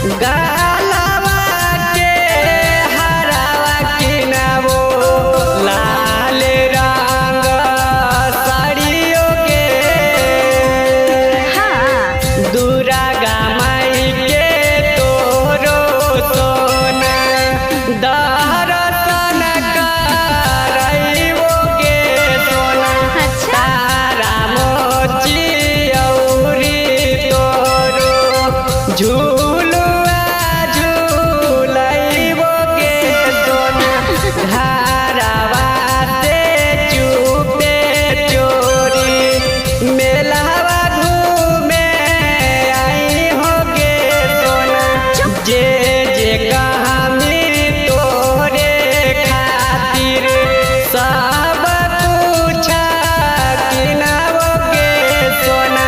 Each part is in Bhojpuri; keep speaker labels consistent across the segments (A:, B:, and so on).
A: गालवा के हरावा किनावो लाल रंग साड़ियों के दुर्गा माई के तोरो सोना दर्शन करइबो के सोना तारा मोची औरी तोरो झूलुआ झूलइबो के सोना घरवा से चुपे चोरी मेलावा घूमे आई हो के सोना जे जे कहानी तोरे खातिर सब पूछा किनावो के सोना।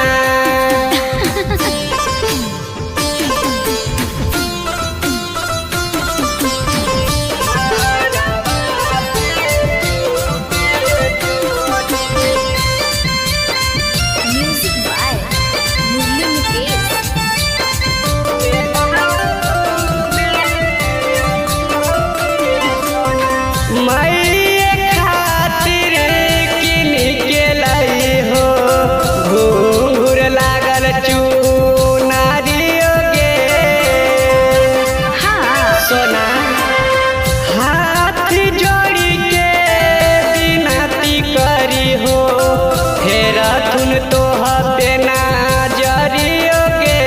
B: म्यूजिक बाय मुरली मुकेश।
A: माई खातिर किन के लाई हो घूर लागल चुनारियो गे सोना हाथ जोड़ी के विनती करी हो फेर थुन तो हते नजरियो गे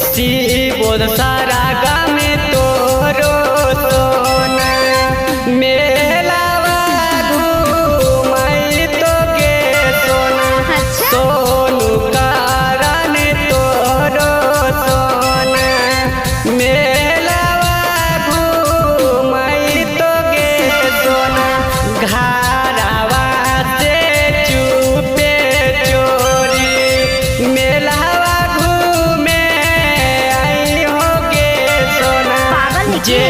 A: शिवोद सारा गाँव तोरो सोना मेलावा घूमाई तो के सोना सोनू कारण तोरो सोना मेलावा घूमाई तो के सोना घरवा से चुपे चोरी मेलावा घूमे आई हो गे सोना
B: पागल है
A: जे